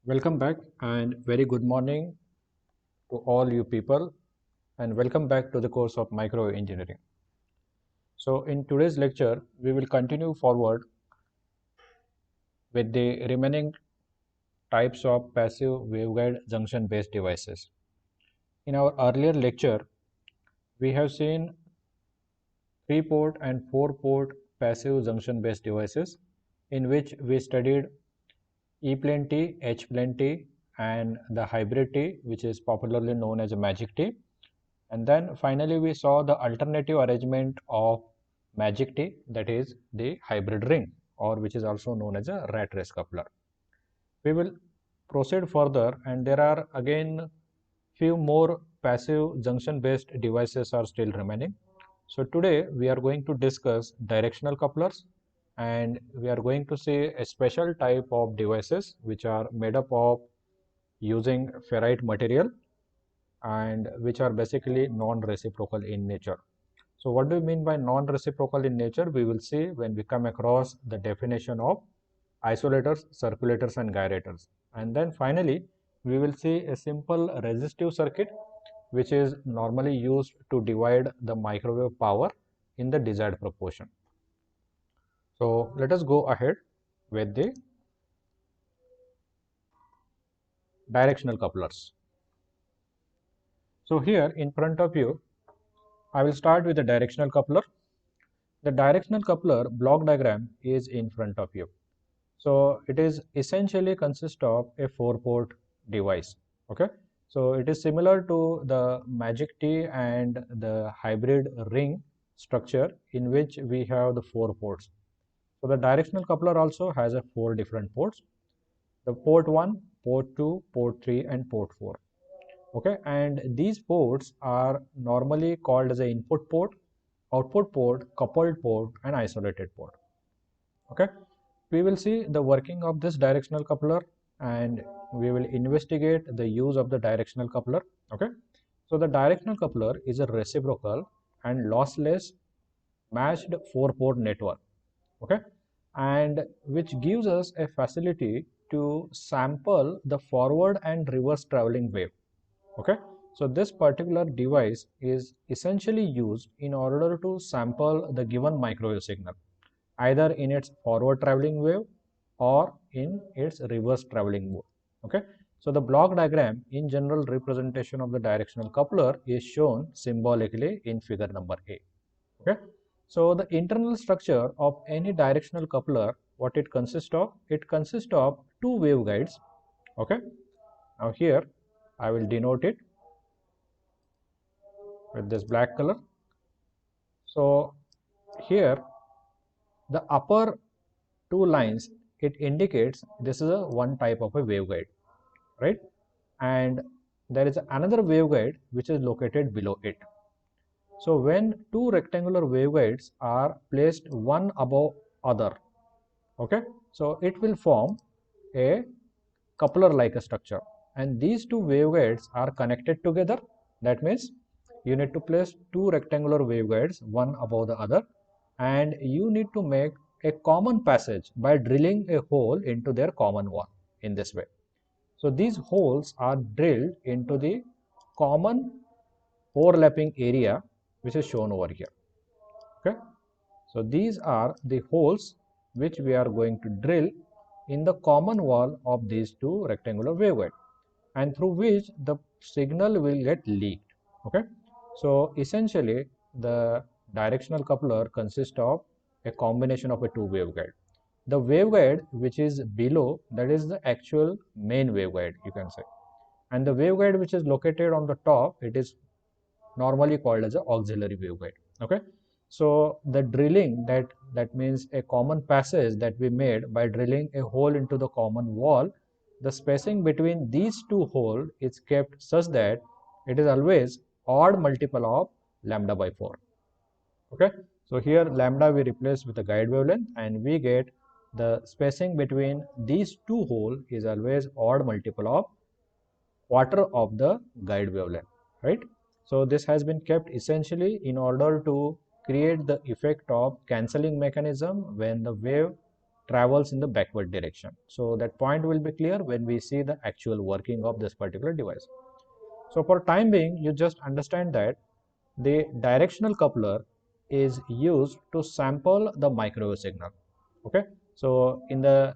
Welcome back and very good morning to all you people, and welcome back to the course of microwave engineering. So in today's lecture we will continue forward with the remaining types of passive waveguide junction based devices. In our earlier lecture we have seen 3-port and 4-port passive junction based devices in which we studied E-plane T, H-plane T, and the hybrid T, which is popularly known as a magic T. And then finally we saw the alternative arrangement of magic T, that is the hybrid ring, or which is also known as a rat race coupler. We will proceed further, and there are again few more passive junction based devices are still remaining. So today we are going to discuss directional couplers, and we are going to see a special type of devices which are made up of using ferrite material and which are basically non-reciprocal in nature. So what do you mean by non-reciprocal in nature? We will see when we come across the definition of isolators, circulators and gyrators. And then finally, we will see a simple resistive circuit which is normally used to divide the microwave power in the desired proportion. So let us go ahead with the directional couplers. So here in front of you, I will start with the directional coupler. The directional coupler block diagram is in front of you. So it is essentially consists of a 4-port device. Okay. So it is similar to the magic T and the hybrid ring structure in which we have the 4 ports. So the directional coupler also has a 4 different ports. The port 1, port 2, port 3 and port 4. Okay, and these ports are normally called as a input port, output port, coupled port and isolated port. Okay, we will see the working of this directional coupler and we will investigate the use of the directional coupler. Okay, so the directional coupler is a reciprocal and lossless matched 4-port network. Okay, and which gives us a facility to sample the forward and reverse traveling wave. Okay, so this particular device is essentially used in order to sample the given microwave signal either in its forward traveling wave or in its reverse traveling wave. Okay, so the block diagram in general representation of the directional coupler is shown symbolically in figure number A. Okay, so the internal structure of any directional coupler, what it consists of? It consists of two waveguides. Okay, now here I will denote it with this black color. So here the upper two lines, it indicates this is a one type of a waveguide, right? And there is another waveguide which is located below it. So when two rectangular waveguides are placed one above other, okay, so it will form a coupler like a structure, and these two waveguides are connected together. That means you need to place two rectangular waveguides one above the other, and you need to make a common passage by drilling a hole into their common wall in this way. So these holes are drilled into the common overlapping area which is shown over here. Okay, so these are the holes which we are going to drill in the common wall of these two rectangular waveguides, and through which the signal will get leaked. Okay, so essentially the directional coupler consists of a combination of a two waveguide. The waveguide which is below, that is the actual main waveguide, you can say, and the waveguide which is located on the top, it is normally called as an auxiliary waveguide. Okay, so the drilling, that means a common passage that we made by drilling a hole into the common wall, the spacing between these two holes is kept such that it is always odd multiple of lambda by 4. Okay, so here lambda we replace with a guide wavelength, and we get the spacing between these two holes is always odd multiple of quarter of the guide wavelength, right? So this has been kept essentially in order to create the effect of cancelling mechanism when the wave travels in the backward direction. So that point will be clear when we see the actual working of this particular device. So for time being, you just understand that the directional coupler is used to sample the microwave signal. Okay, so in the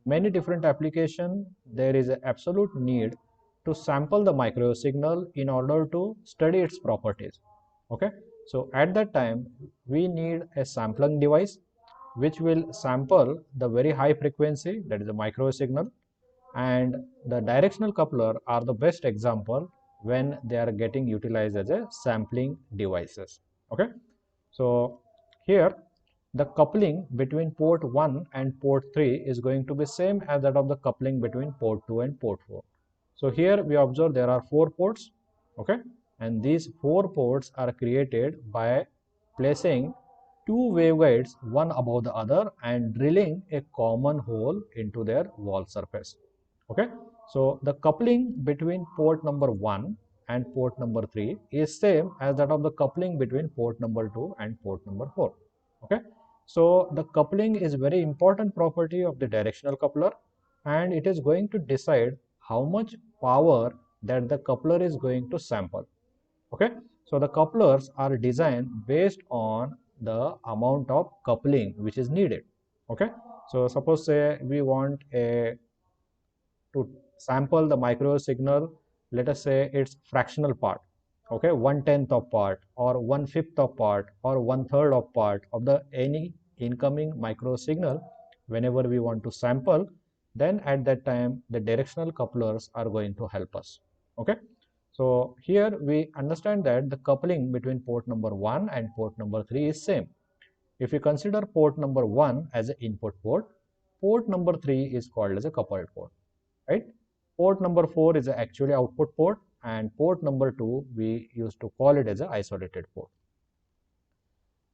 many different application, there is an absolute need to sample the microwave signal in order to study its properties. Okay, so at that time we need a sampling device which will sample the very high frequency, that is a microwave signal, and the directional coupler are the best example when they are getting utilized as a sampling devices. Okay, so here the coupling between port 1 and port 3 is going to be same as that of the coupling between port 2 and port 4. So here we observe there are 4 ports. Okay, and these 4 ports are created by placing 2 waveguides one above the other and drilling a common hole into their wall surface. Okay, so the coupling between port number 1 and port number 3 is same as that of the coupling between port number 2 and port number 4. Okay, so the coupling is very important property of the directional coupler, and it is going to decide how much power that the coupler is going to sample. Okay, so the couplers are designed based on the amount of coupling which is needed. Okay, so suppose say we want a to sample the microwave signal, let us say its fractional part, okay, 1/10 of part or 1/5 of part or 1/3 of part of the any incoming microwave signal. Whenever we want to sample, then at that time the directional couplers are going to help us. Okay, so here we understand that the coupling between port number 1 and port number 3 is same. If we consider port number 1 as an input port, port number 3 is called as a coupled port, right? Port number 4 is actually output port, and port number 2 we used to call it as an isolated port.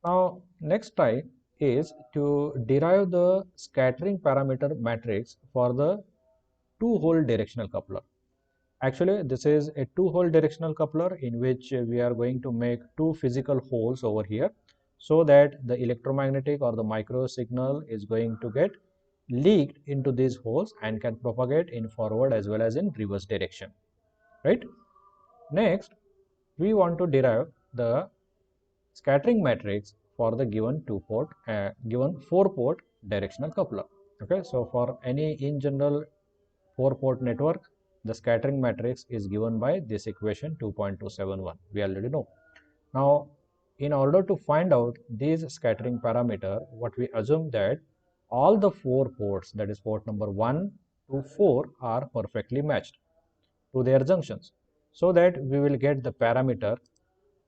Now next type is to derive the scattering parameter matrix for the two-hole directional coupler. Actually this is a two-hole directional coupler in which we are going to make two physical holes over here, so that the electromagnetic or the micro signal is going to get leaked into these holes and can propagate in forward as well as in reverse direction, right? Next we want to derive the scattering matrix for the given given 4-port directional coupler. Okay, so for any in general 4-port network, the scattering matrix is given by this equation 2.271. We already know. Now in order to find out these scattering parameter, what we assume that all the 4 ports, that is port number 1 to 4, are perfectly matched to their junctions, so that we will get the parameter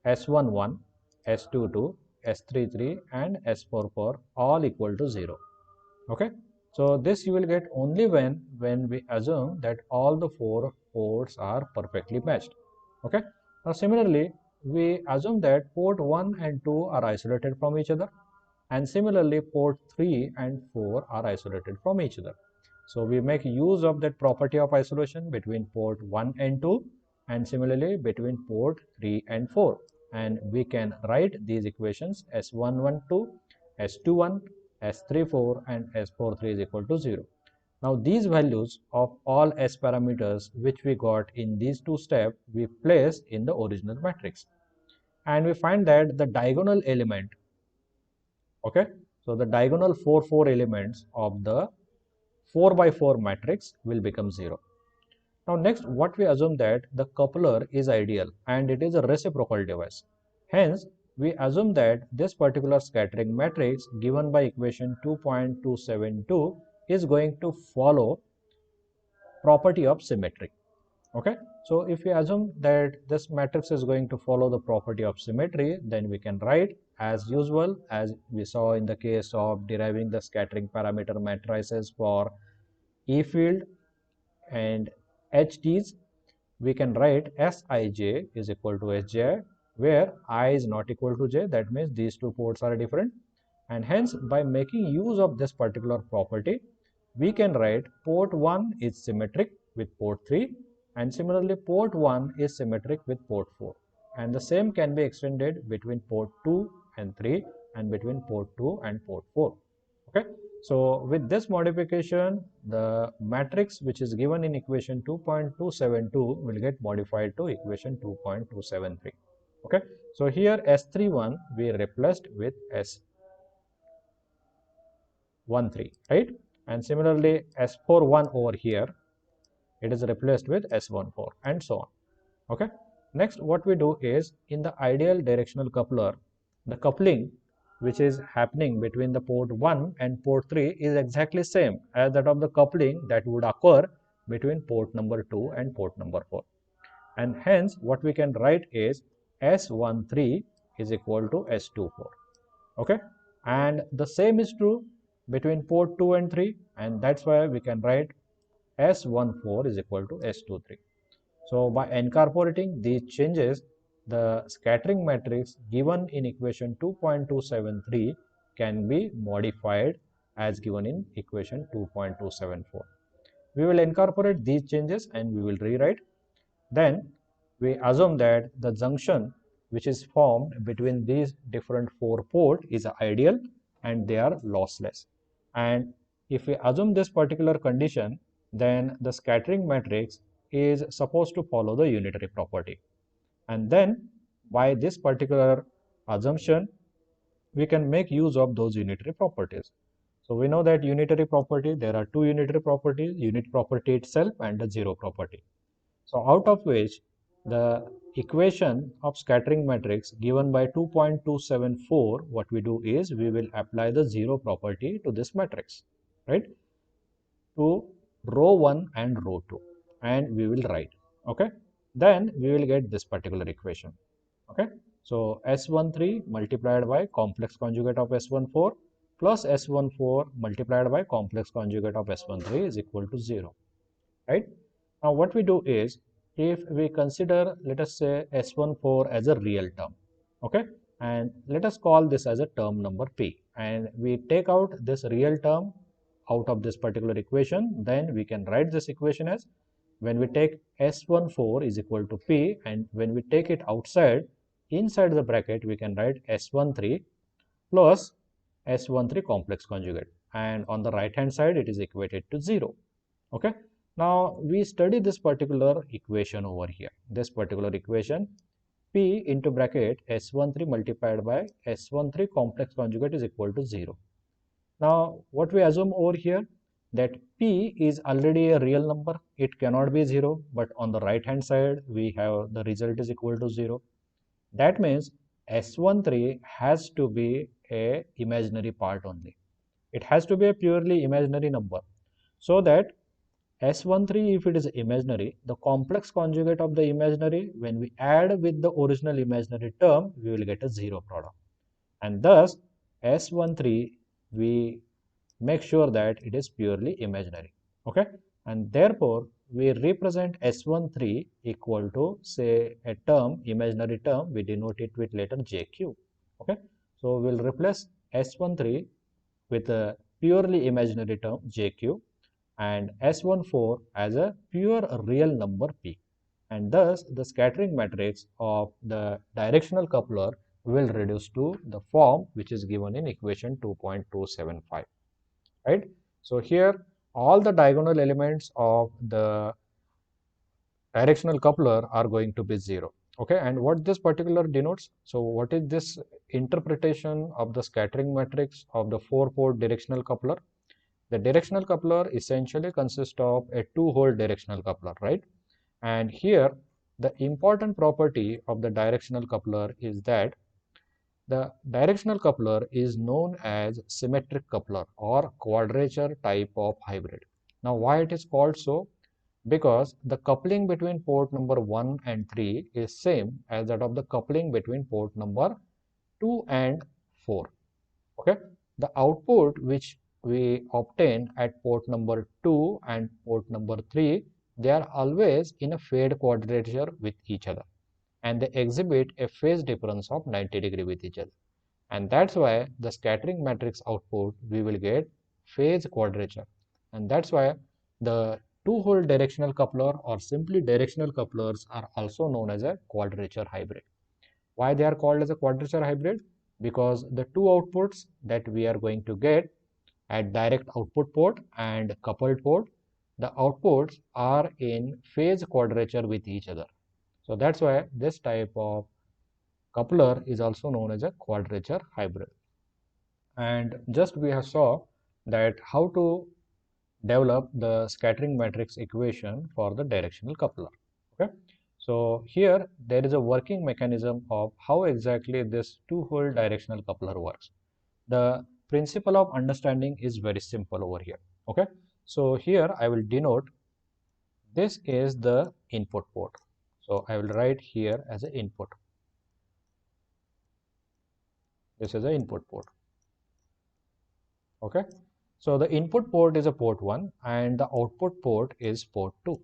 S11, S22, S33 and S44 all equal to 0. Okay, so this you will get only when we assume that all the 4 ports are perfectly matched. Okay, now similarly we assume that port 1 and 2 are isolated from each other, and similarly port 3 and 4 are isolated from each other. So we make use of that property of isolation between port 1 and 2, and similarly between port 3 and 4, and we can write these equations S112, S21, S34 and S43 is equal to 0. Now these values of all S parameters which we got in these two steps we place in the original matrix, and we find that the diagonal element, okay, so the diagonal 4 elements of the 4 by 4 matrix will become 0. Now next what we assume that the coupler is ideal and it is a reciprocal device. Hence we assume that this particular scattering matrix given by equation 2.272 is going to follow property of symmetry. Okay, so if we assume that this matrix is going to follow the property of symmetry, then we can write as usual, as we saw in the case of deriving the scattering parameter matrices for E field and HTs, we can write Sij is equal to Sji, where I is not equal to j, that means these two ports are different, and hence by making use of this particular property we can write port 1 is symmetric with port 3, and similarly port 1 is symmetric with port 4, and the same can be extended between port 2 and 3 and between port 2 and port 4. Okay, So with this modification, the matrix which is given in equation 2.272 will get modified to equation 2.273. Okay, so here S31 we replaced with S13, right? And similarly S41 over here, it is replaced with S14 and so on. Okay, next what we do is, in the ideal directional coupler, the coupling which is happening between the port 1 and port 3 is exactly same as that of the coupling that would occur between port number 2 and port number 4, and hence what we can write is S13 is equal to S24. Okay, and the same is true between port 2 and 3, and that's why we can write S14 is equal to S23. So by incorporating these changes, the scattering matrix given in equation 2.273 can be modified as given in equation 2.274. We will incorporate these changes and we will rewrite. Then we assume that the junction which is formed between these different 4 ports is ideal and they are lossless. And if we assume this particular condition, then the scattering matrix is supposed to follow the unitary property. And then by this particular assumption, we can make use of those unitary properties. So we know that unitary property, there are two unitary properties, unit property itself and the zero property. So out of which the equation of scattering matrix given by 2.274, what we do is we will apply the zero property to this matrix, right, to row 1 and row 2, and we will write. Okay, then we will get this particular equation. Okay, so S13 multiplied by complex conjugate of S14 plus S14 multiplied by complex conjugate of S13 is equal to 0, right? Now what we do is, if we consider, let us say, S14 as a real term, okay, and let us call this as a term number P, and we take out this real term out of this particular equation, then we can write this equation as, when we take S14 is equal to P, and when we take it outside, inside the bracket, we can write S13 plus S13 complex conjugate, and on the right hand side it is equated to 0. Okay, now we study this particular equation over here, this particular equation, P into bracket S13 multiplied by S13 complex conjugate is equal to 0. Now what we assume over here, that P is already a real number, it cannot be 0, but on the right hand side we have the result is equal to 0. That means S13 has to be a imaginary part only. It has to be a purely imaginary number, so that S13, if it is imaginary, the complex conjugate of the imaginary, when we add with the original imaginary term, we will get a 0 product. And thus S13, we make sure that it is purely imaginary. Okay, and therefore we represent S13 equal to, say, a term, imaginary term, we denote it with letter JQ. Okay, so we'll replace S13 with a purely imaginary term JQ and S14 as a pure real number P, and thus the scattering matrix of the directional coupler will reduce to the form which is given in equation 2.275, right? So here all the diagonal elements of the directional coupler are going to be 0. Okay, and what this particular denotes, so what is this interpretation of the scattering matrix of the 4-port directional coupler? The directional coupler essentially consists of a 2-hole directional coupler, right? And here the important property of the directional coupler is that the directional coupler is known as symmetric coupler or quadrature type of hybrid. Now why it is called so? Because the coupling between port number 1 and 3 is same as that of the coupling between port number 2 and 4. Okay, the output which we obtain at port number 2 and port number 3, they are always in a phase quadrature with each other, and they exhibit a phase difference of 90 degree with each other, and that's why the scattering matrix output we will get phase quadrature, and that's why the 2-hole directional coupler or simply directional couplers are also known as a quadrature hybrid. Why they are called as a quadrature hybrid? Because the two outputs that we are going to get at direct output port and coupled port, the outputs are in phase quadrature with each other. So that's why this type of coupler is also known as a quadrature hybrid. And just we have saw that how to develop the scattering matrix equation for the directional coupler. Okay, so here there is a working mechanism of how exactly this two-hole directional coupler works. The principle of understanding is very simple over here. Okay, so here I will denote this is the input port. So I will write here as an input. This is the input port. Okay, so the input port is a port 1 and the output port is port 2.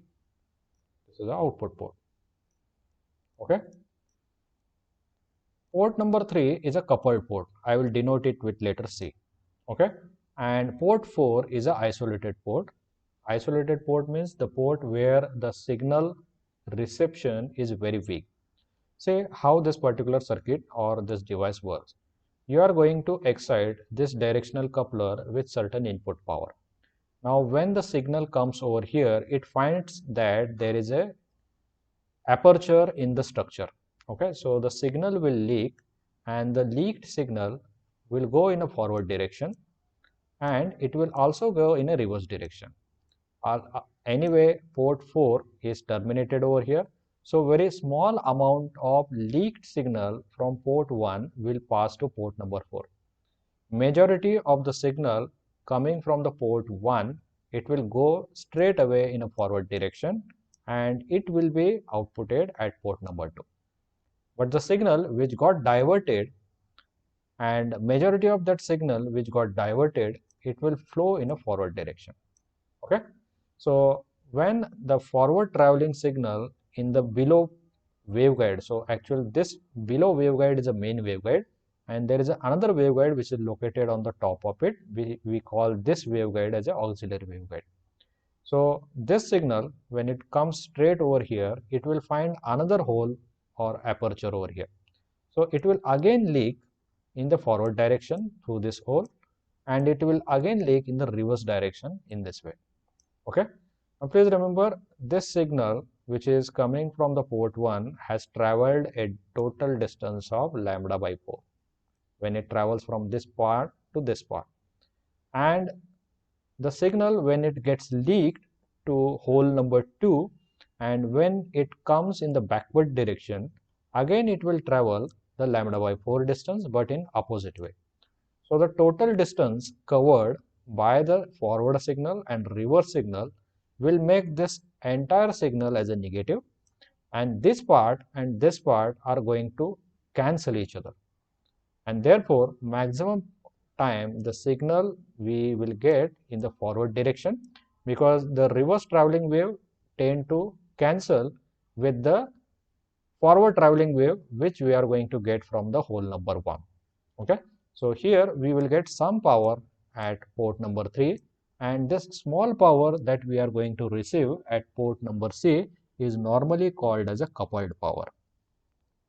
This is the output port. Okay, port number 3 is a coupled port. I will denote it with letter C. Okay, and port 4 is an isolated port. Isolated port means the port where the signal reception is very weak. Say how this particular circuit or this device works. You are going to excite this directional coupler with certain input power. Now when the signal comes over here, it finds that there is a aperture in the structure. Okay, so the signal will leak and the leaked signal will go in a forward direction and it will also go in a reverse direction. Anyway, port 4 is terminated over here. So very small amount of leaked signal from port 1 will pass to port number 4. Majority of the signal coming from the port 1, it will go straight away in a forward direction and it will be outputted at port number 2. But the signal which got diverted and majority of that signal which got diverted, it will flow in a forward direction. Okay, so when the forward traveling signal in the below waveguide, so actually this below waveguide is a main waveguide and there is another waveguide which is located on the top of it. We call this waveguide as an auxiliary waveguide. So this signal when it comes straight over here, it will find another hole or aperture over here. So it will again leak in the forward direction through this hole and it will again leak in the reverse direction in this way. Okay, now please remember this signal which is coming from the port 1 has traveled a total distance of lambda by 4 when it travels from this part to this part, and the signal when it gets leaked to hole number 2 and when it comes in the backward direction, again it will travel the lambda by 4 distance but in opposite way. So the total distance covered by the forward signal and reverse signal will make this entire signal as a negative, and this part and this part are going to cancel each other, and therefore maximum time the signal we will get in the forward direction because the reverse traveling wave tend to cancel with the forward traveling wave which we are going to get from the hole number 1. Okay, so here we will get some power at port number 3 and this small power that we are going to receive at port number C is normally called as a coupled power.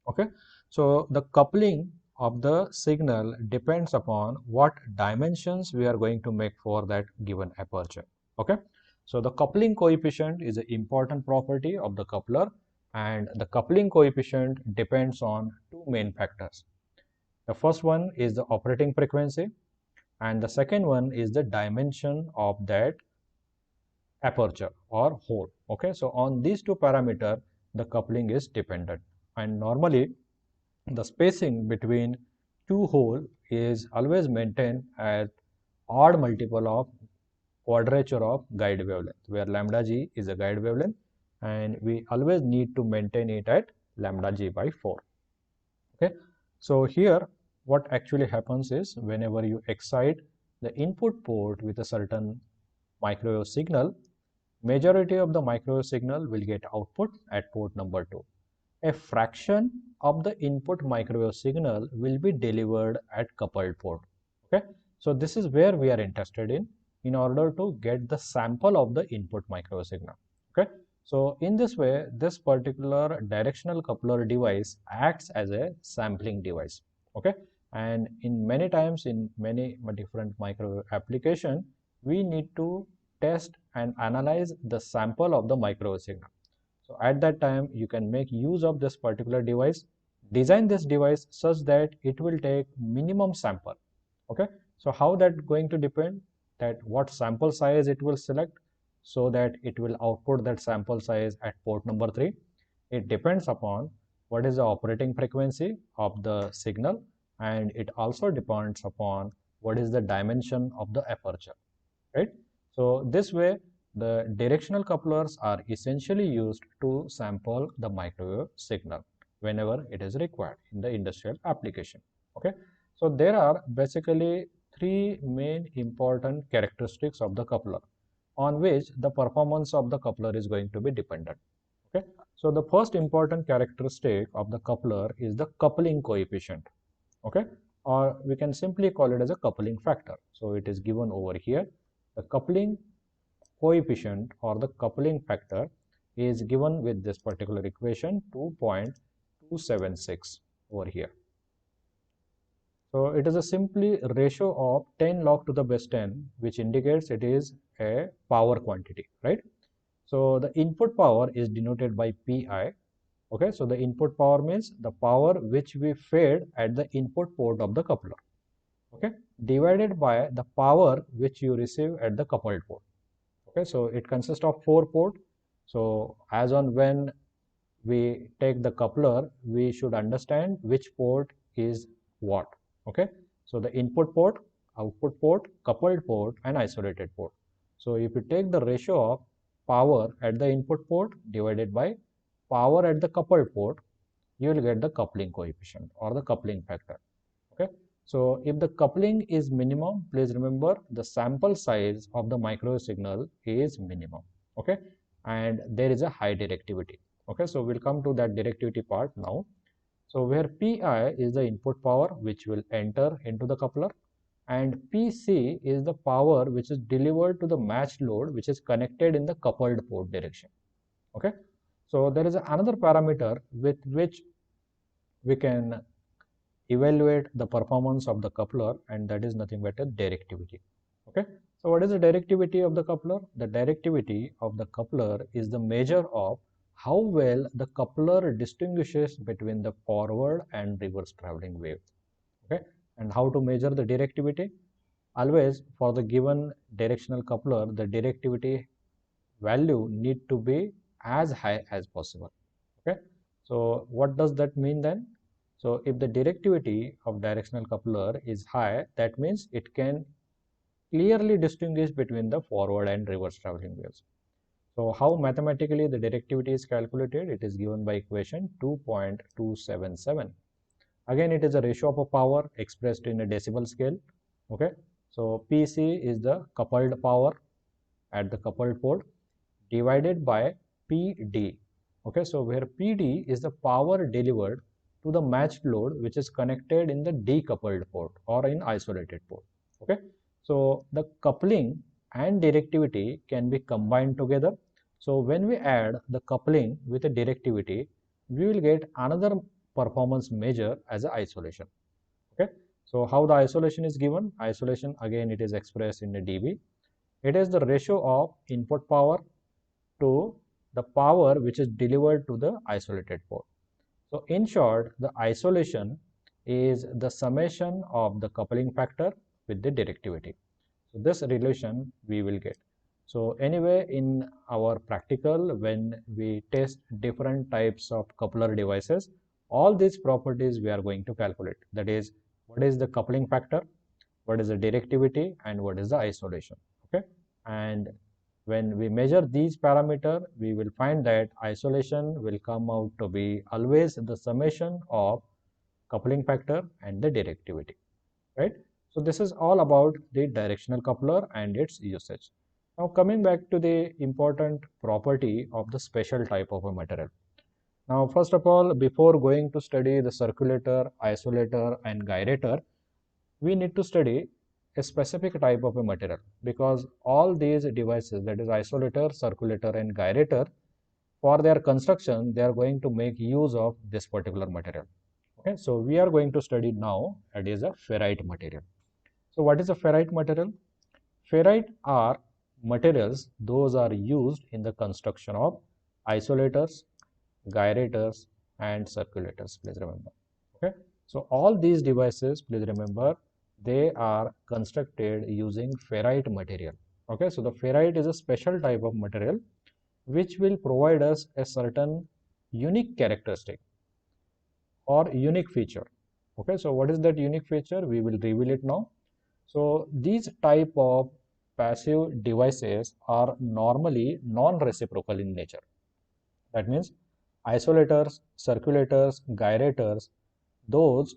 Okay, so the coupling of the signal depends upon what dimensions we are going to make for that given aperture. Okay, so the coupling coefficient is an important property of the coupler and the coupling coefficient depends on two main factors. The first one is the operating frequency and the second one is the dimension of that aperture or hole. Okay, so on these two parameters the coupling is dependent, and normally the spacing between two holes is always maintained at odd multiple of quadrature of guide wavelength, where lambda g is a guide wavelength and we always need to maintain it at lambda g by 4. Okay, so here what actually happens is whenever you excite the input port with a certain microwave signal, majority of the microwave signal will get output at port number 2. A fraction of the input microwave signal will be delivered at coupled port. Okay, so this is where we are interested in order to get the sample of the input microwave signal. Okay, so in this way this particular directional coupler device acts as a sampling device. Okay, And in many times in many different microwave application, we need to test and analyze the sample of the microwave signal. So at that time, you can make use of this particular device, design this device such that it will take minimum sample. Okay, so how that going to depend, that what sample size it will select so that it will output that sample size at port number 3. It depends upon what is the operating frequency of the signal, and it also depends upon what is the dimension of the aperture, right? So this way, the directional couplers are essentially used to sample the microwave signal whenever it is required in the industrial application. Okay, so there are basically three main important characteristics of the coupler on which the performance of the coupler is going to be dependent. Okay, so the first important characteristic of the coupler is the coupling coefficient. Okay, or we can simply call it as a coupling factor. So it is given over here. The coupling coefficient or the coupling factor is given with this particular equation 2.276 over here. So it is a simply ratio of 10 log to the base 10, which indicates it is a power quantity, right? So the input power is denoted by Pi. Okay, so the input power means the power which we fed at the input port of the coupler. Okay, divided by the power which you receive at the coupled port. Okay, so it consists of 4 ports. So as on when we take the coupler, we should understand which port is what. Okay, so the input port, output port, coupled port, and isolated port. So if you take the ratio of power at the input port divided by power at the coupled port, you will get the coupling coefficient or the coupling factor. Okay, so if the coupling is minimum, please remember the sample size of the microwave signal is minimum. Okay, and there is a high directivity. Okay, so we'll come to that directivity part now. So where Pi is the input power which will enter into the coupler, and Pc is the power which is delivered to the matched load which is connected in the coupled port direction. Okay, so there is another parameter with which we can evaluate the performance of the coupler, and that is nothing but a directivity. Okay, so what is the directivity of the coupler? The directivity of the coupler is the measure of how well the coupler distinguishes between the forward and reverse traveling wave. Okay, and how to measure the directivity? Always for the given directional coupler, the directivity value need to be as high as possible. Okay, so what does that mean then? So if the directivity of directional coupler is high, that means it can clearly distinguish between the forward and reverse traveling waves. So how mathematically the directivity is calculated? It is given by equation 2.277. Again, it is a ratio of a power expressed in a decibel scale. Okay, so Pc is the coupled power at the coupled port divided by Pd. Okay, so where Pd is the power delivered to the matched load which is connected in the decoupled port or in isolated port. Okay, so the coupling and directivity can be combined together. So when we add the coupling with the directivity, we will get another performance measure as a isolation. Okay, so how the isolation is given? Isolation, again, it is expressed in the dB. It is the ratio of input power to the power which is delivered to the isolated port. So in short, the isolation is the summation of the coupling factor with the directivity. So this relation we will get. So anyway, in our practical, when we test different types of coupler devices, all these properties we are going to calculate. That is, what is the coupling factor, what is the directivity, and what is the isolation. Okay, and when we measure these parameters, we will find that isolation will come out to be always the summation of coupling factor and the directivity, right? So this is all about the directional coupler and its usage. Now coming back to the important property of the special type of a material. Now first of all, before going to study the circulator, isolator, and gyrator, we need to study a specific type of a material, because all these devices, that is isolator, circulator, and gyrator, for their construction they are going to make use of this particular material. Okay, so we are going to study now that is a ferrite material. So what is a ferrite material? Ferrite are materials those are used in the construction of isolators, gyrators and circulators, please remember. Okay, so all these devices, please remember, they are constructed using ferrite material. Okay, so the ferrite is a special type of material which will provide us a certain unique characteristic or unique feature. Okay, so what is that unique feature? We will reveal it now. So these type of passive devices are normally non-reciprocal in nature. That means isolators, circulators, gyrators, those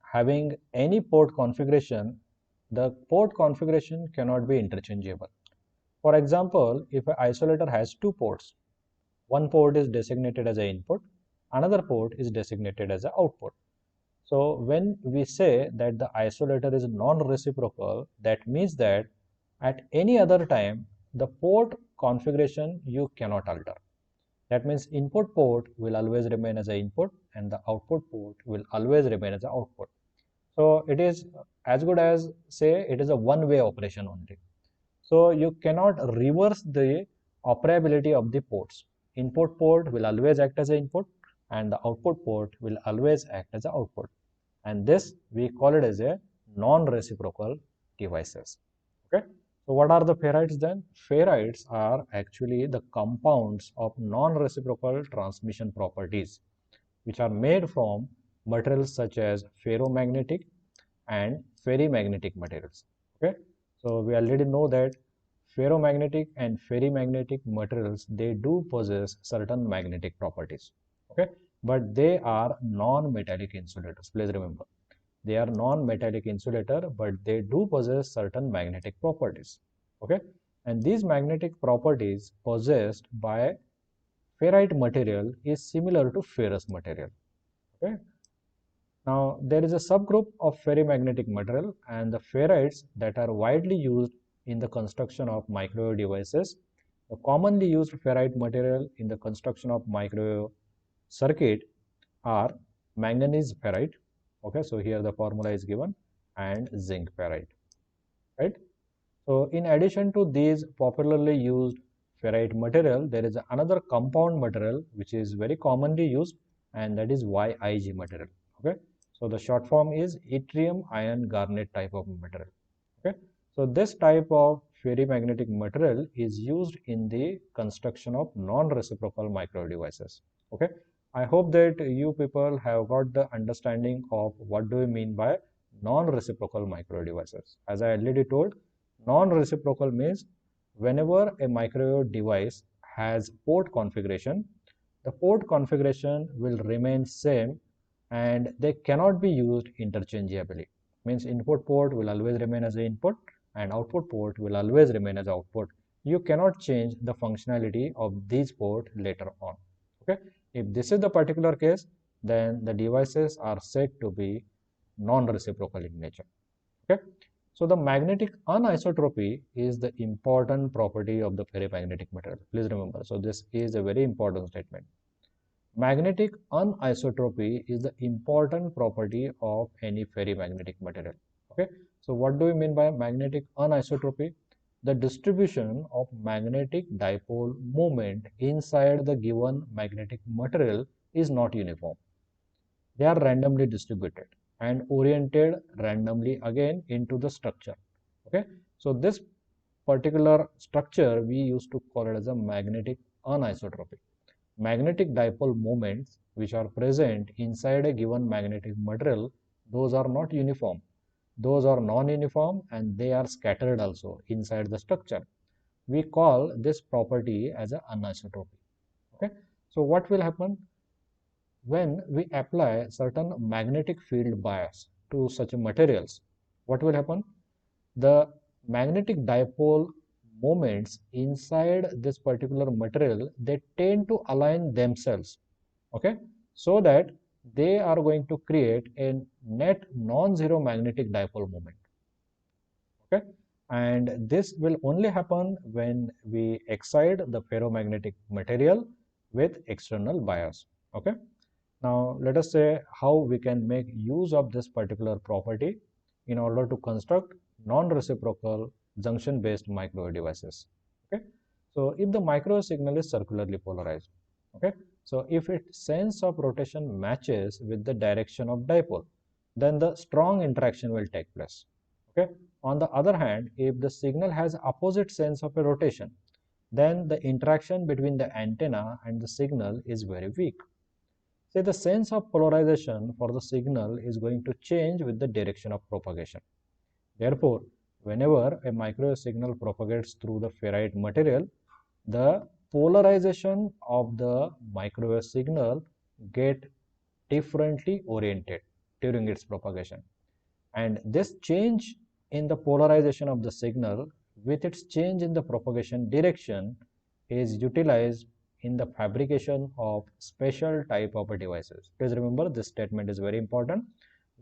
having any port configuration, the port configuration cannot be interchangeable. For example, if an isolator has two ports, one port is designated as an input, another port is designated as an output. So when we say that the isolator is non-reciprocal, that means that at any other time, the port configuration you cannot alter. That means input port will always remain as an input and the output port will always remain as an output. So it is as good as say it is a one-way operation only. So you cannot reverse the operability of the ports. Input port will always act as an input and the output port will always act as an output. And this we call it as a non-reciprocal devices. Okay. So what are the ferrites then? Ferrites are actually the compounds of non-reciprocal transmission properties which are made from materials such as ferromagnetic and ferrimagnetic materials. Okay. So we already know that ferromagnetic and ferrimagnetic materials, they do possess certain magnetic properties. Okay. But they are non-metallic insulators. Please remember. They are non-metallic insulator, but they do possess certain magnetic properties. Okay, and these magnetic properties possessed by ferrite material is similar to ferrous material. Okay, now there is a subgroup of ferrimagnetic material and the ferrites that are widely used in the construction of microwave devices. The commonly used ferrite material in the construction of microwave circuit are manganese ferrite. Okay, so here the formula is given, and zinc ferrite, right? So in addition to these popularly used ferrite material, there is another compound material which is very commonly used, and that is YIG material. Okay, so the short form is yttrium iron garnet type of material. Okay, so this type of ferrimagnetic material is used in the construction of non-reciprocal microwave devices. Okay, I hope that you people have got the understanding of what do we mean by non-reciprocal microwave devices. As I already told, non-reciprocal means whenever a microwave device has port configuration, the port configuration will remain same and they cannot be used interchangeably. Means input port will always remain as an input and output port will always remain as output. You cannot change the functionality of these port later on. Okay, if this is the particular case, then the devices are said to be non-reciprocal in nature. Okay, so the magnetic anisotropy is the important property of the ferrimagnetic material. Please remember, so this is a very important statement. Magnetic anisotropy is the important property of any ferrimagnetic material. Okay, so what do we mean by magnetic anisotropy? The distribution of magnetic dipole moment inside the given magnetic material is not uniform. They are randomly distributed and oriented randomly again into the structure. Okay, so this particular structure we used to call it as a magnetic anisotropy. Magnetic dipole moments which are present inside a given magnetic material, those are not uniform. Those are non-uniform and they are scattered also inside the structure. We call this property as an anisotropy. Okay, so what will happen when we apply certain magnetic field bias to such materials? What will happen? The magnetic dipole moments inside this particular material, they tend to align themselves, okay, so that they are going to create a net non-zero magnetic dipole moment. Okay, and this will only happen when we excite the ferromagnetic material with external bias. Okay, Now let us say how we can make use of this particular property in order to construct non-reciprocal junction-based microwave devices. Okay, so if the microwave signal is circularly polarized, okay, so if its sense of rotation matches with the direction of dipole, then the strong interaction will take place. Okay, on the other hand, if the signal has opposite sense of a rotation, then the interaction between the antenna and the signal is very weak. Say the sense of polarization for the signal is going to change with the direction of propagation. Therefore, whenever a microwave signal propagates through the ferrite material, the polarization of the microwave signal get differently oriented during its propagation. And this change in the polarization of the signal with its change in the propagation direction is utilized in the fabrication of special type of devices. Please remember, this statement is very important.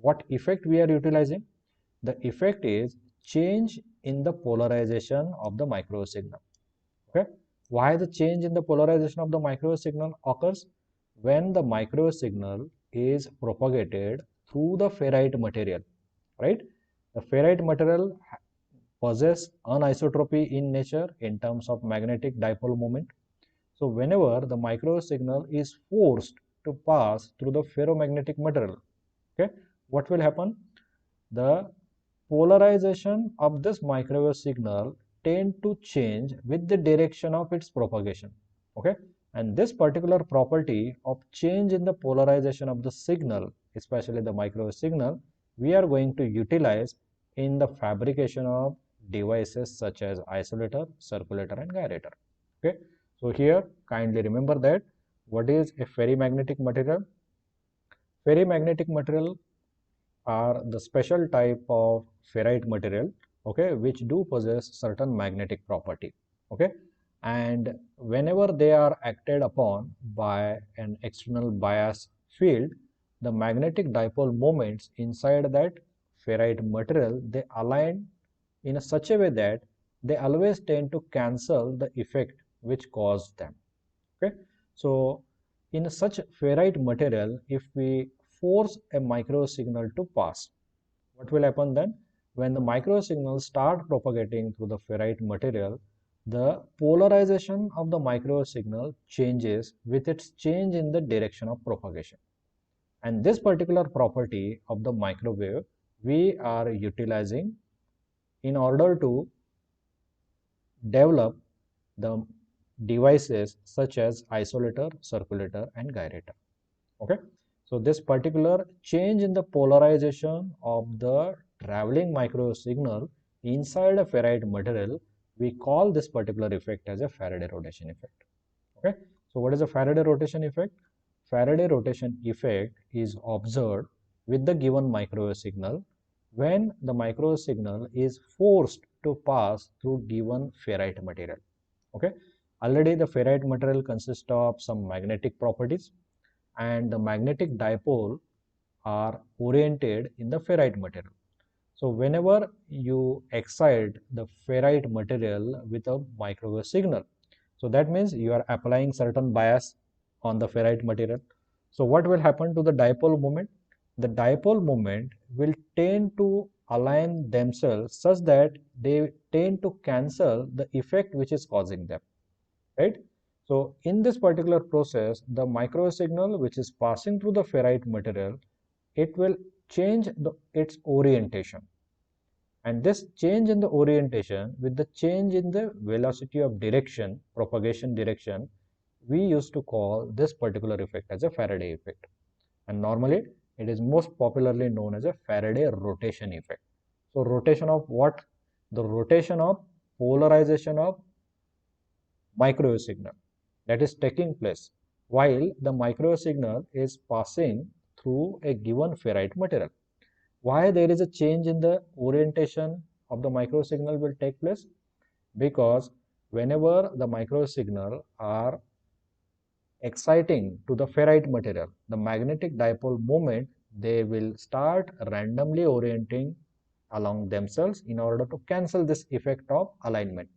What effect we are utilizing? The effect is change in the polarization of the microwave signal. Okay, why the change in the polarization of the microwave signal occurs? When the microwave signal is propagated through the ferrite material, right? The ferrite material possess anisotropy in nature in terms of magnetic dipole moment. So whenever the microwave signal is forced to pass through the ferromagnetic material, okay, what will happen? The polarization of this microwave signal tend to change with the direction of its propagation. Okay, and this particular property of change in the polarization of the signal, especially the microwave signal, we are going to utilize in the fabrication of devices such as isolator, circulator, and gyrator. Okay, so here kindly remember that what is a ferrimagnetic material? Ferrimagnetic material are the special type of ferrite material, okay, which do possess certain magnetic property. Okay, and whenever they are acted upon by an external bias field, the magnetic dipole moments inside that ferrite material, they align in such a way that they always tend to cancel the effect which caused them. Okay, so in such ferrite material, if we force a micro signal to pass, what will happen then? When the micro signals start propagating through the ferrite material, the polarization of the micro signal changes with its change in the direction of propagation. And this particular property of the microwave we are utilizing in order to develop the devices such as isolator, circulator, and gyrator. Okay, so this particular change in the polarization of the traveling microwave signal inside a ferrite material, we call this particular effect as a Faraday rotation effect. Okay, so what is a Faraday rotation effect? Faraday rotation effect is observed with the given microwave signal when the microwave signal is forced to pass through given ferrite material. Okay, already the ferrite material consists of some magnetic properties, and the magnetic dipole are oriented in the ferrite material. So whenever you excite the ferrite material with a microwave signal, so that means you are applying certain bias on the ferrite material. So what will happen to the dipole moment? The dipole moment will tend to align themselves such that they tend to cancel the effect which is causing them, right? So in this particular process, the microwave signal which is passing through the ferrite material, it will change its orientation. And this change in the orientation with the change in the velocity of direction, propagation direction, we used to call this particular effect as a Faraday effect. And normally it is most popularly known as a Faraday rotation effect. So rotation of what? The rotation of polarization of microwave signal that is taking place while the microwave signal is passing through a given ferrite material. Why there is a change in the orientation of the microwave signal will take place? Because whenever the microwave signal are exciting to the ferrite material, the magnetic dipole moment, they will start randomly orienting along themselves in order to cancel this effect of alignment.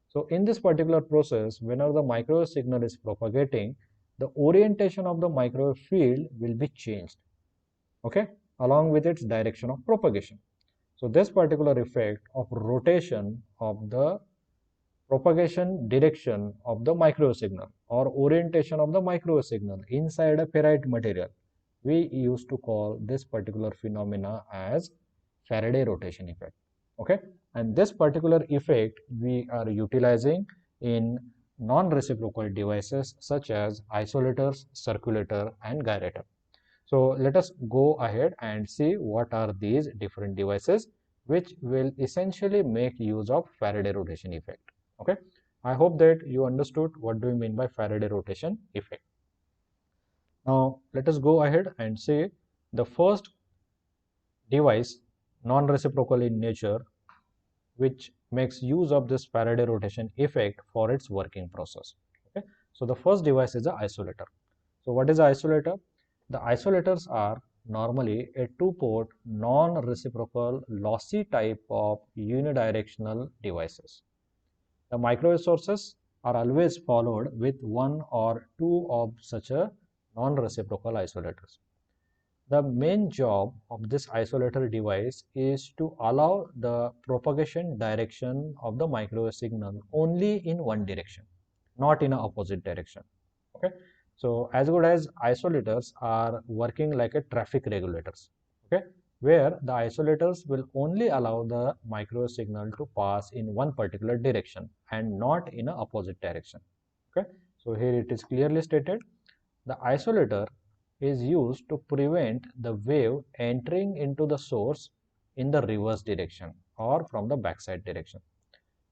So in this particular process, whenever the microwave signal is propagating, the orientation of the microwave field will be changed, okay, along with its direction of propagation. So this particular effect of rotation of the propagation direction of the microwave signal or orientation of the microwave signal inside a ferrite material, we used to call this particular phenomena as Faraday rotation effect. Okay, and this particular effect we are utilizing in non-reciprocal devices such as isolators, circulator, and gyrator. So let us go ahead and see what are these different devices which will essentially make use of Faraday rotation effect. Okay, I hope that you understood what do we mean by Faraday rotation effect. Now let us go ahead and see the first device, non-reciprocal in nature, which makes use of this Faraday rotation effect for its working process. Okay, so the first device is the isolator. So what is the isolator? The isolators are normally a two-port non-reciprocal lossy type of unidirectional devices. The microwave sources are always followed with one or two of such a non-reciprocal isolators. The main job of this isolator device is to allow the propagation direction of the microwave signal only in one direction, not in an opposite direction. Okay, so as good as isolators are working like a traffic regulators. Okay, where the isolators will only allow the microwave signal to pass in one particular direction and not in an opposite direction. Okay, so here it is clearly stated, the isolator is used to prevent the wave entering into the source in the reverse direction or from the backside direction.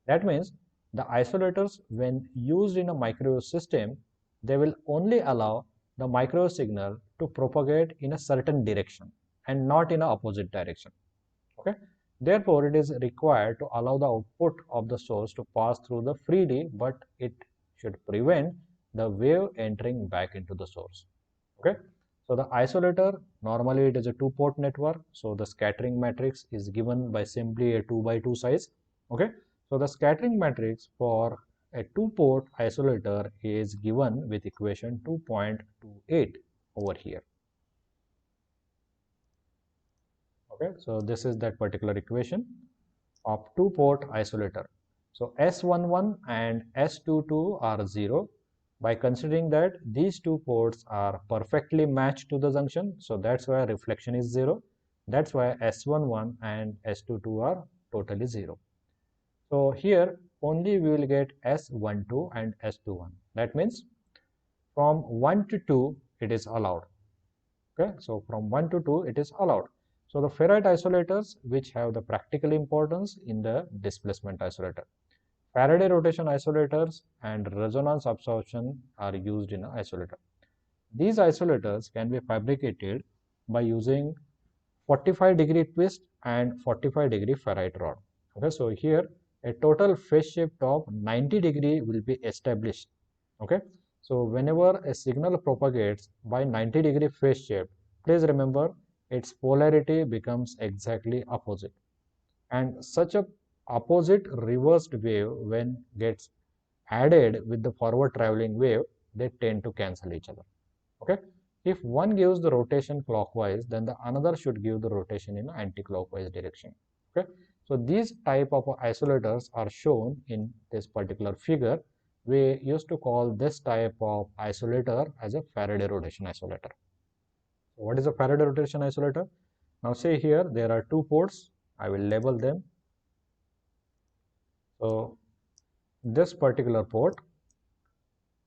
That means the isolators, when used in a microwave system, they will only allow the microwave signal to propagate in a certain direction and not in an opposite direction. Okay, therefore it is required to allow the output of the source to pass through the freely, but it should prevent the wave entering back into the source. Okay, so the isolator, normally it is a two-port network, so the scattering matrix is given by simply a 2 by 2 size. Okay, so the scattering matrix for a two-port isolator is given with equation 2.28 over here. Okay, so this is that particular equation of two-port isolator. So S11 and S22 are 0. By considering that these two ports are perfectly matched to the junction, so that's why reflection is 0. That's why S11 and S22 are totally 0. So here only we will get S12 and S21. That means from 1 to 2 it is allowed. Okay, so from 1 to 2 it is allowed. So the ferrite isolators which have the practical importance in the displacement isolator. Faraday rotation isolators and resonance absorption are used in an isolator. These isolators can be fabricated by using 45-degree twist and 45-degree ferrite rod. Okay, so here a total phase shift of 90-degree will be established. Okay, so whenever a signal propagates by 90-degree phase shift, please remember its polarity becomes exactly opposite, and such a opposite reversed wave when gets added with the forward traveling wave, they tend to cancel each other. Okay, if one gives the rotation clockwise, then the another should give the rotation in anti-clockwise direction. Okay, so these type of isolators are shown in this particular figure. We used to call this type of isolator as a Faraday rotation isolator. So what is a Faraday rotation isolator? Now see here, there are two ports. I will label them. So this particular port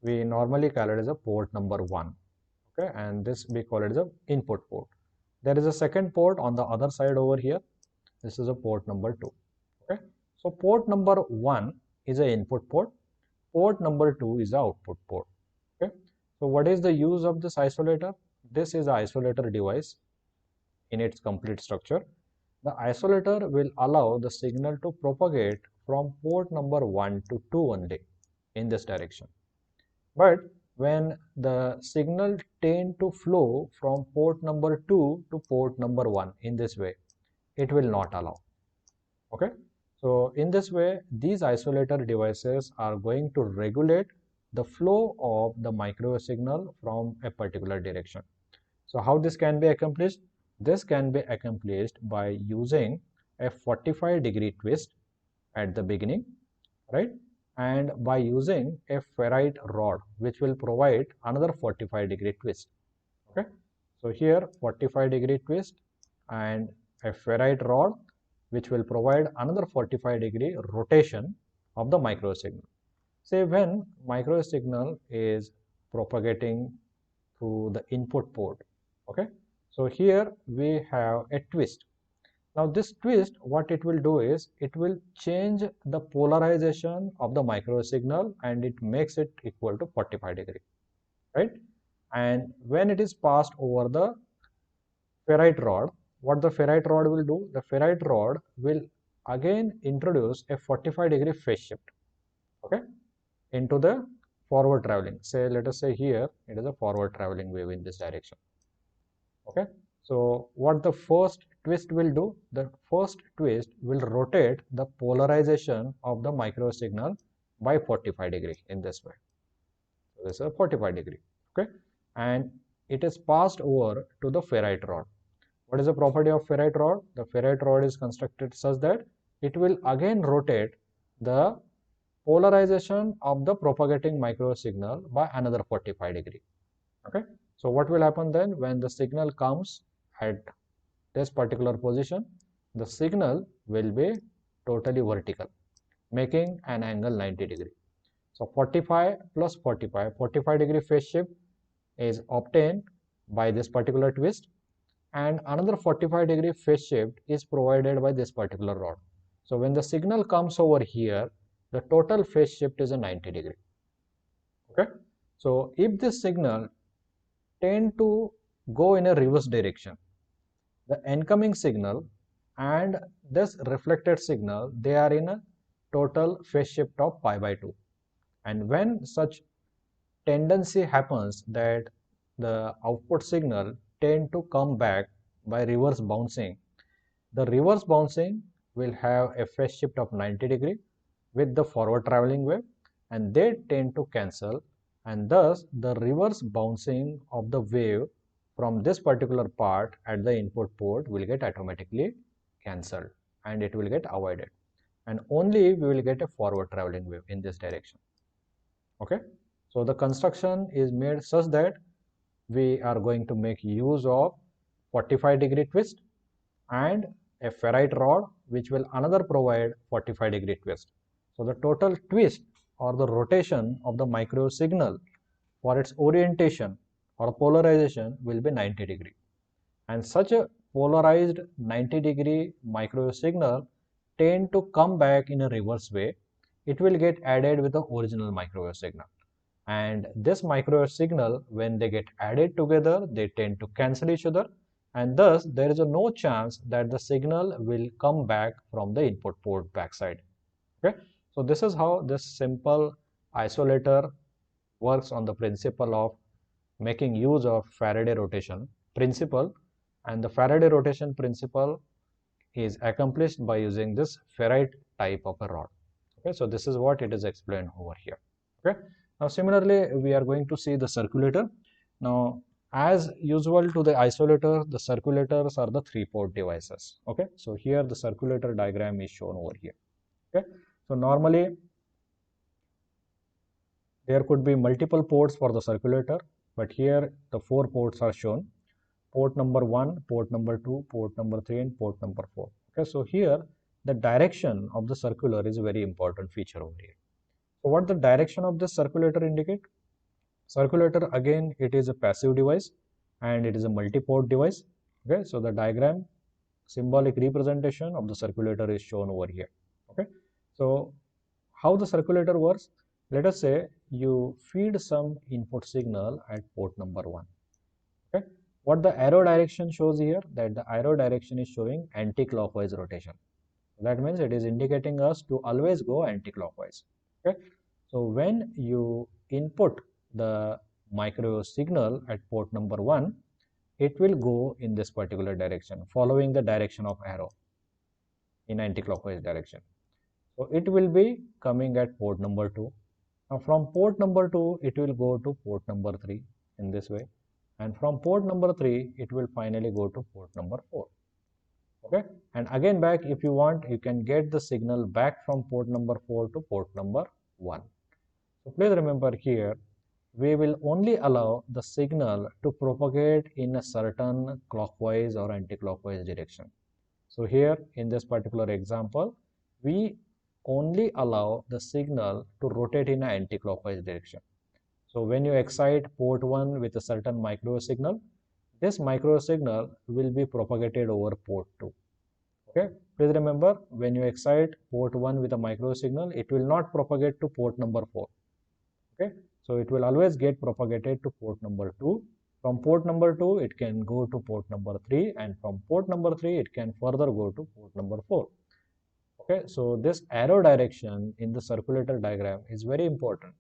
we normally call it as a port number 1. Okay, and this we call it as a input port. There is a second port on the other side over here. This is a port number 2. Okay, so port number 1 is an input port. Port number 2 is the output port. Okay, so what is the use of this isolator? This is the isolator device in its complete structure. The isolator will allow the signal to propagate from port number 1 to 2 only in this direction. But when the signal tend to flow from port number 2 to port number 1 in this way, it will not allow. Okay, so in this way these isolator devices are going to regulate the flow of the microwave signal from a particular direction. So how this can be accomplished? This can be accomplished by using a 45-degree twist at the beginning, right? And by using a ferrite rod, which will provide another 45-degree twist. Okay. So here 45-degree twist and a ferrite rod, which will provide another 45-degree rotation of the microwave signal. Say when microwave signal is propagating through the input port. Okay. So here we have a twist. Now this twist, what it will do is it will change the polarization of the microwave signal and it makes it equal to 45 degree, right? And when it is passed over the ferrite rod, what the ferrite rod will do? The ferrite rod will again introduce a 45-degree phase shift, okay, into the forward traveling. Say, let us say here it is a forward traveling wave in this direction. Okay. So what the first twist will do? The first twist will rotate the polarization of the microwave signal by 45 degree in this way. So this is a 45 degree. Okay. And it is passed over to the ferrite rod. What is the property of ferrite rod? The ferrite rod is constructed such that it will again rotate the polarization of the propagating microwave signal by another 45 degree. Okay. So what will happen then when the signal comes at this particular position? The signal will be totally vertical, making an angle 90 degree. So 45 plus 45 degree phase shift is obtained by this particular twist, and another 45 degree phase shift is provided by this particular rod. So when the signal comes over here, the total phase shift is a 90 degree. Okay. So if this signal tend to go in a reverse direction, the incoming signal and this reflected signal, they are in a total phase shift of pi by 2. And when such tendency happens that the output signal tend to come back by reverse bouncing, the reverse bouncing will have a phase shift of 90 degree with the forward traveling wave, and they tend to cancel, and thus the reverse bouncing of the wave from this particular part at the input port will get automatically cancelled and it will get avoided, and only we will get a forward traveling wave in this direction. Okay. So the construction is made such that we are going to make use of 45 degree twist and a ferrite rod, which will another provide 45 degree twist. So the total twist or the rotation of the microwave signal for its orientation or polarization will be 90 degree. And such a polarized 90 degree microwave signal tend to come back in a reverse way. It will get added with the original microwave signal. And this microwave signal, when they get added together, they tend to cancel each other, and thus there is no chance that the signal will come back from the input port backside. Okay. So this is how this simple isolator works on the principle of making use of Faraday rotation principle, and the Faraday rotation principle is accomplished by using this ferrite type of a rod. Okay. So this is what it is explained over here. Okay. Now similarly we are going to see the circulator. Now as usual to the isolator, the circulators are the 3-port devices. Okay. So here the circulator diagram is shown over here. Okay. So normally there could be multiple ports for the circulator, but here the 4 ports are shown: port number 1, port number 2, port number 3, and port number 4. Okay. So here the direction of the circular is a very important feature over here. So what the direction of this circulator indicate? Circulator, again, it is a passive device and it is a multi-port device. Okay. So the diagram symbolic representation of the circulator is shown over here. Okay. So how the circulator works? Let us say you feed some input signal at port number 1. Okay. What the arrow direction shows here, that the arrow direction is showing anti-clockwise rotation. That means it is indicating us to always go anti-clockwise. Okay. So when you input the microwave signal at port number 1, it will go in this particular direction, following the direction of arrow in anti-clockwise direction. So it will be coming at port number 2, Now from port number 2, it will go to port number 3 in this way. And from port number 3, it will finally go to port number 4. Okay, and again back, if you want, you can get the signal back from port number 4 to port number 1. So please remember here, we will only allow the signal to propagate in a certain clockwise or anti-clockwise direction. So here in this particular example, we only allow the signal to rotate in an anti-clockwise direction. So when you excite port 1 with a certain microwave signal, this microwave signal will be propagated over port 2. Okay, please remember, when you excite port 1 with a microwave signal, it will not propagate to port number 4. Okay, so it will always get propagated to port number 2. From port number 2, it can go to port number 3, and from port number 3, it can further go to port number 4. Okay, so this arrow direction in the circulator diagram is very important,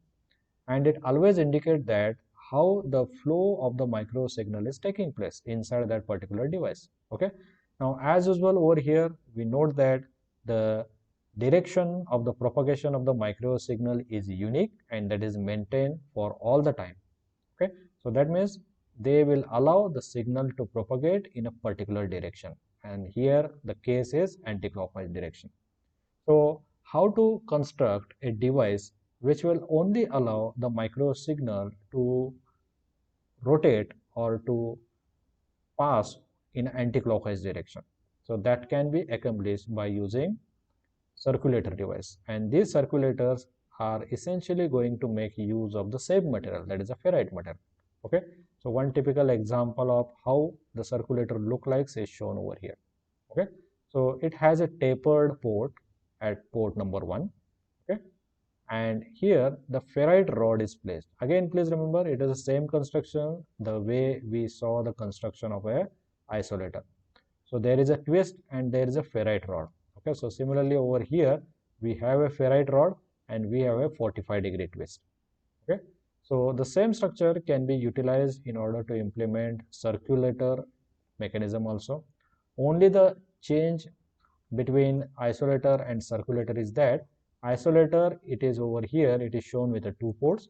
and it always indicates that how the flow of the micro signal is taking place inside that particular device. Okay, now as usual over here, we note that the direction of the propagation of the micro signal is unique and that is maintained for all the time. Okay, so that means they will allow the signal to propagate in a particular direction, and here the case is anti-clockwise direction. So how to construct a device which will only allow the micro signal to rotate or to pass in anti-clockwise direction? So that can be accomplished by using circulator device, and these circulators are essentially going to make use of the same material, that is a ferrite material. Okay, so one typical example of how the circulator look like is shown over here. Okay, so it has a tapered port at port number 1. Okay, and here the ferrite rod is placed. Again, please remember, it is the same construction the way we saw the construction of a isolator. So there is a twist and there is a ferrite rod. Okay, so similarly over here we have a ferrite rod and we have a 45-degree twist. Okay, so the same structure can be utilized in order to implement circulator mechanism also. Only the change between isolator and circulator is that isolator, it is over here, it is shown with the 2 ports,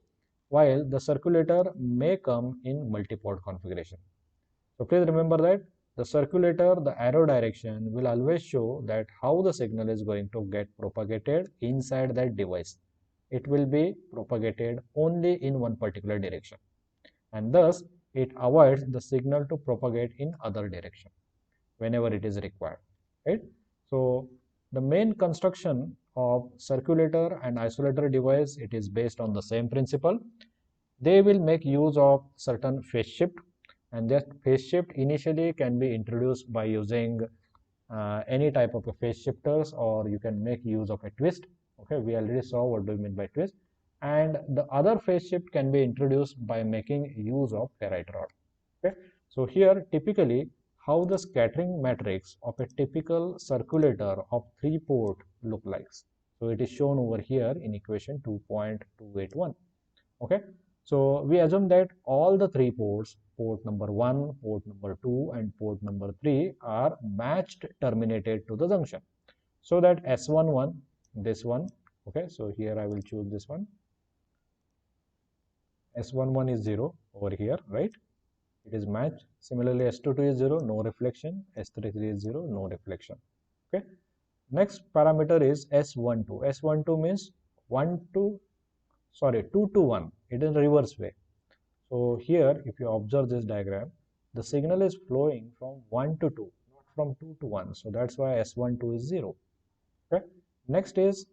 while the circulator may come in multi-port configuration. So please remember that the circulator, the arrow direction will always show that how the signal is going to get propagated inside that device. It will be propagated only in one particular direction, and thus it avoids the signal to propagate in other direction whenever it is required, right? So the main construction of circulator and isolator device, it is based on the same principle. They will make use of certain phase shift, and that phase shift initially can be introduced by using any type of a phase shifters, or you can make use of a twist. Okay, we already saw what do you mean by twist, and the other phase shift can be introduced by making use of ferrite rod. Okay, so here typically how the scattering matrix of a typical circulator of 3 port look like. So it is shown over here in equation 2.281. Okay, so we assume that all the 3 ports, port number 1, port number 2 and port number 3 are matched terminated to the junction. So that S11, this one, okay, so here I will choose this one. S11 is 0 over here, right? It is matched. Similarly, S22 is 0, no reflection. S33 is 0, no reflection. Okay. Next parameter is S12. S12 means 2 to 1. It is reverse way. So here, if you observe this diagram, the signal is flowing from 1 to 2, not from 2 to 1. So that's why S12 is 0. Okay. Next is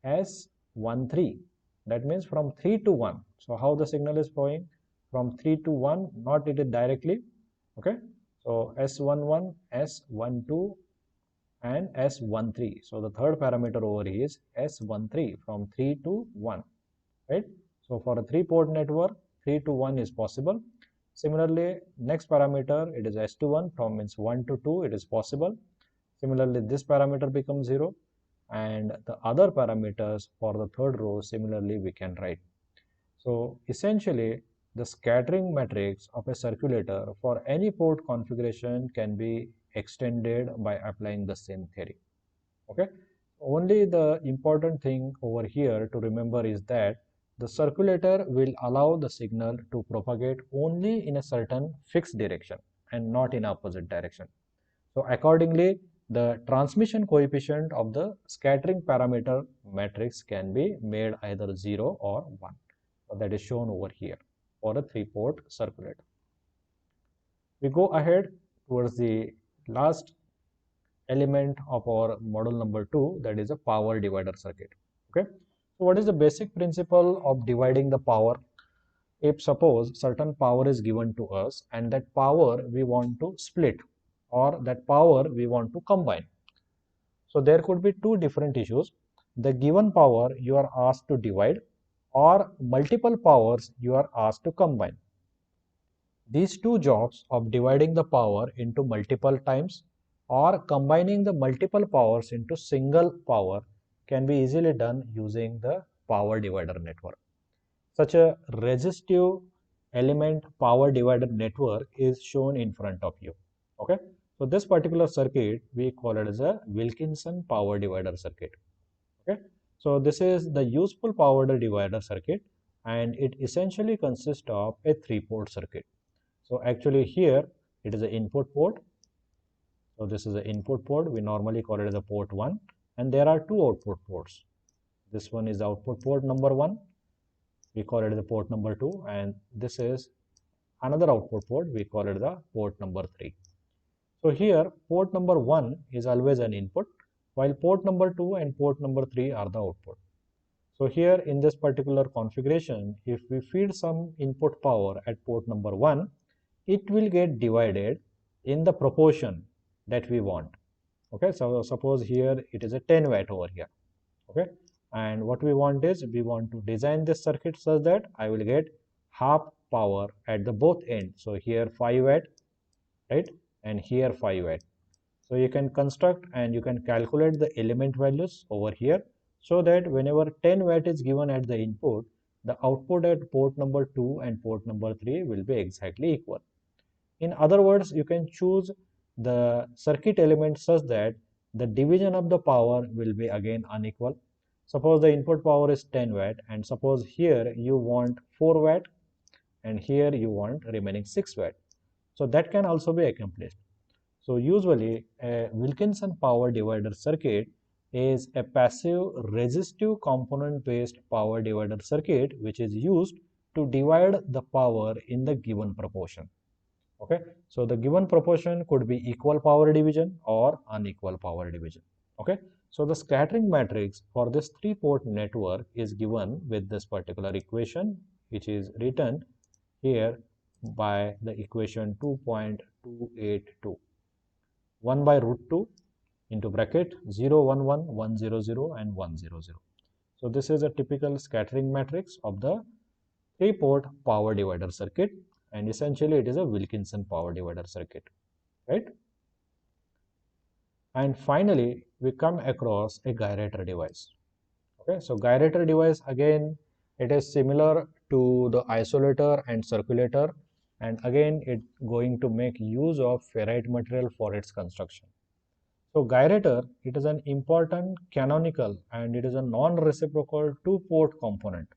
S13. That means from 3 to 1. So how the signal is flowing? From 3 to 1, not it directly. Okay. So S11, S12 and S13. So the third parameter over here is S13, from 3 to 1. Right. So for a 3-port network, 3 to 1 is possible. Similarly, next parameter, it is S21, from means 1 to 2, it is possible. Similarly, this parameter becomes 0, and the other parameters for the third row, similarly we can write. So essentially, the scattering matrix of a circulator for any port configuration can be extended by applying the same theory. Okay, only the important thing over here to remember is that the circulator will allow the signal to propagate only in a certain fixed direction and not in opposite direction. So accordingly, the transmission coefficient of the scattering parameter matrix can be made either 0 or 1. So that is shown over here for a 3-port circulator. We go ahead towards the last element of our model number 2, that is a power divider circuit. Okay, so what is the basic principle of dividing the power? If suppose certain power is given to us and that power we want to split or that power we want to combine. So there could be two different issues. The given power you are asked to divide or multiple powers you are asked to combine. These two jobs of dividing the power into multiple times or combining the multiple powers into single power can be easily done using the power divider network. Such a resistive element power divider network is shown in front of you. Okay, so this particular circuit we call it as a Wilkinson power divider circuit. Okay, so this is the useful power divider circuit and it essentially consists of a 3-port circuit. So actually here it is an input port. So this is the input port. We normally call it as a port 1 and there are two output ports. This one is output port number 1. We call it the port number 2 and this is another output port. We call it the port number 3. So here port number 1 is always an input while port number 2 and port number 3 are the output. So here in this particular configuration, if we feed some input power at port number 1, it will get divided in the proportion that we want. Okay, so suppose here it is a 10 watt over here. Okay, and what we want is we want to design this circuit such that I will get half power at the both ends. So here 5 watt, right, and here 5 watt. So you can construct and you can calculate the element values over here so that whenever 10 watt is given at the input, the output at port number 2 and port number 3 will be exactly equal. In other words, you can choose the circuit element such that the division of the power will be again unequal. Suppose the input power is 10 watt and suppose here you want 4 watt and here you want remaining 6 watt. So that can also be accomplished. So usually a Wilkinson power divider circuit is a passive resistive component based power divider circuit which is used to divide the power in the given proportion. Okay, so the given proportion could be equal power division or unequal power division. Okay, so the scattering matrix for this 3-port network is given with this particular equation which is written here by the equation 2.282. 1 by root 2 into bracket 0, 1, 1, 1, 0, 0 and 1, 0, 0. So this is a typical scattering matrix of the 3-port power divider circuit and essentially it is a Wilkinson power divider circuit, right? And finally we come across a gyrator device. Okay, so gyrator device again it is similar to the isolator and circulator and again it going to make use of ferrite material for its construction. So gyrator it is an important canonical and it is a non-reciprocal 2-port component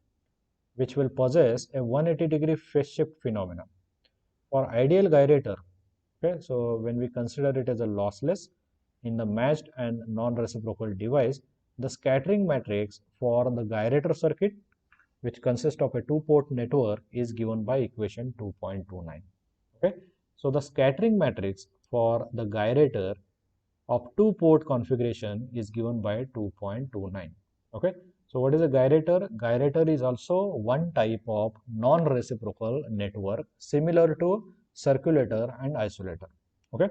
which will possess a 180-degree phase shift phenomena. For ideal gyrator, okay, so when we consider it as a lossless in the matched and non-reciprocal device, the scattering matrix for the gyrator circuit which consists of a 2-port network is given by equation 2.29. Okay, so the scattering matrix for the gyrator of 2-port configuration is given by 2.29. Okay, so what is a gyrator? Gyrator is also one type of non-reciprocal network similar to circulator and isolator. Okay,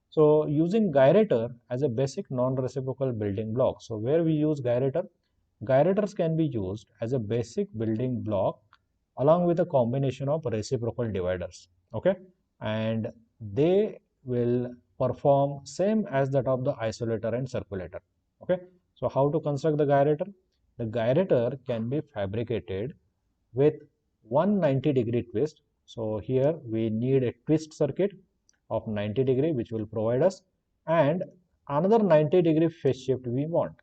so using gyrator as a basic non-reciprocal building block. So where we use gyrator? Gyrators can be used as a basic building block along with a combination of reciprocal dividers. Okay, and they will perform same as that of the isolator and circulator. Okay, so how to construct the gyrator? The gyrator can be fabricated with 190-degree twist. So here we need a twist circuit of 90-degree which will provide us and another 90-degree phase shift we want.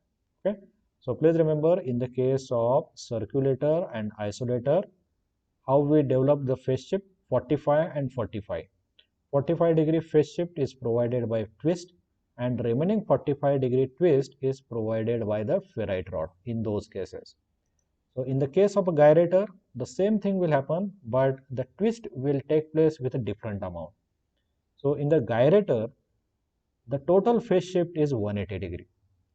Okay, So please remember, in the case of circulator and isolator, how we develop the phase shift 45 and 45. 45-degree phase shift is provided by twist, and remaining 45-degree twist is provided by the ferrite rod in those cases. So in the case of a gyrator, the same thing will happen, but the twist will take place with a different amount. So in the gyrator, the total phase shift is 180 degree.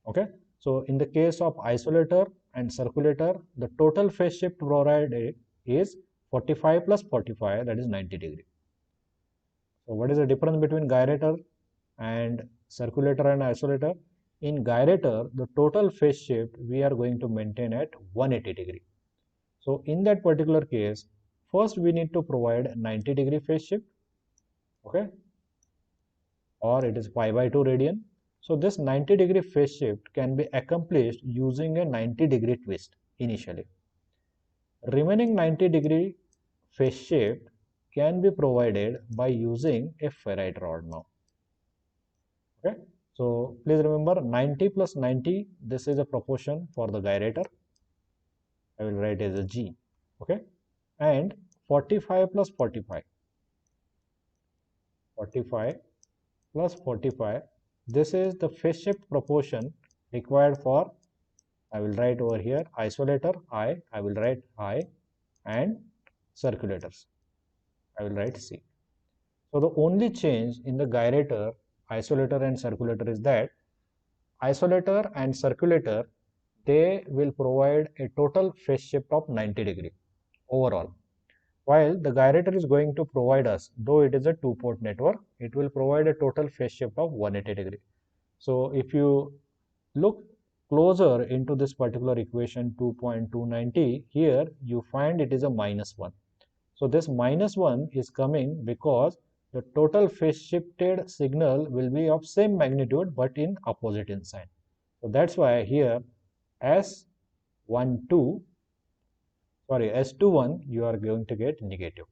Okay. So in the case of isolator and circulator, the total phase shift provided is 45 plus 45, that is 90 degree. So what is the difference between gyrator and circulator and isolator? In gyrator, the total phase shift we are going to maintain at 180 degree. So in that particular case, first we need to provide 90 degree phase shift, okay, or it is pi by 2 radian. So this 90 degree phase shift can be accomplished using a 90 degree twist initially. Remaining 90 degree phase shift can be provided by using a ferrite rod now. Okay, so please remember 90 plus 90, this is a proportion for the gyrator. I will write as a G. Okay, and 45 plus 45, 45 plus 45, this is the phase shift proportion required for, I will write over here isolator I will write I, and circulators I will write C. So the only change in the gyrator, isolator and circulator is that isolator and circulator, they will provide a total phase shift of 90 degree overall, while the gyrator is going to provide us, though it is a two-port network, it will provide a total phase shift of 180 degree. So if you look closer into this particular equation 2.290, here you find it is a -1. So this -1 is coming because the total phase shifted signal will be of same magnitude but in opposite in sign. So that's why here S21 you are going to get negative.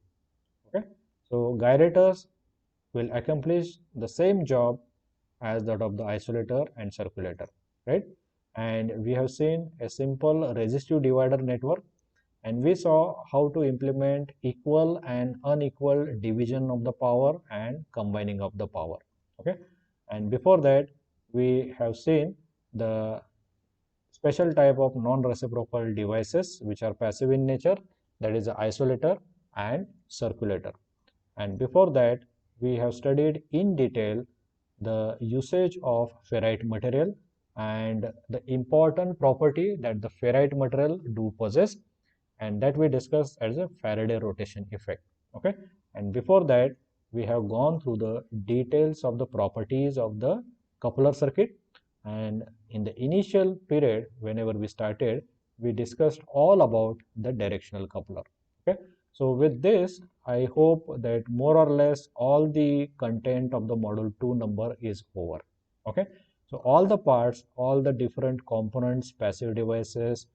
Okay, so gyrators will accomplish the same job as that of the isolator and circulator, right? And we have seen a simple resistive divider network, and we saw how to implement equal and unequal division of the power and combining of the power. Okay, and before that we have seen the special type of non-reciprocal devices which are passive in nature, that is the isolator and circulator. And before that we have studied in detail the usage of ferrite material and the important property that the ferrite material do possess, and that we discussed as a Faraday rotation effect. Okay, and before that we have gone through the details of the properties of the coupler circuit, and in the initial period whenever we started, we discussed all about the directional coupler. Okay, so with this I hope that more or less all the content of the module 2 number is over. Okay, so all the parts, all the different components, passive devices,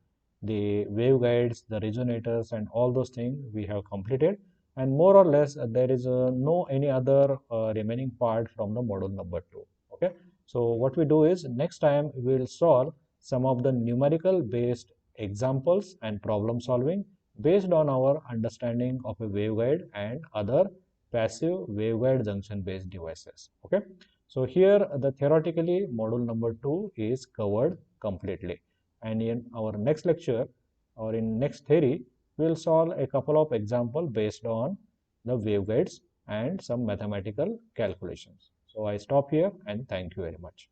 the waveguides, the resonators, and all those things we have completed, and more or less there is no any other remaining part from the module number 2. Okay, so what we do is next time we will solve some of the numerical based examples and problem solving based on our understanding of a waveguide and other passive waveguide junction based devices. Okay, so here the theoretically module number 2 is covered completely, and in our next lecture or in next theory we will solve a couple of examples based on the waveguides and some mathematical calculations. So I stop here and thank you very much.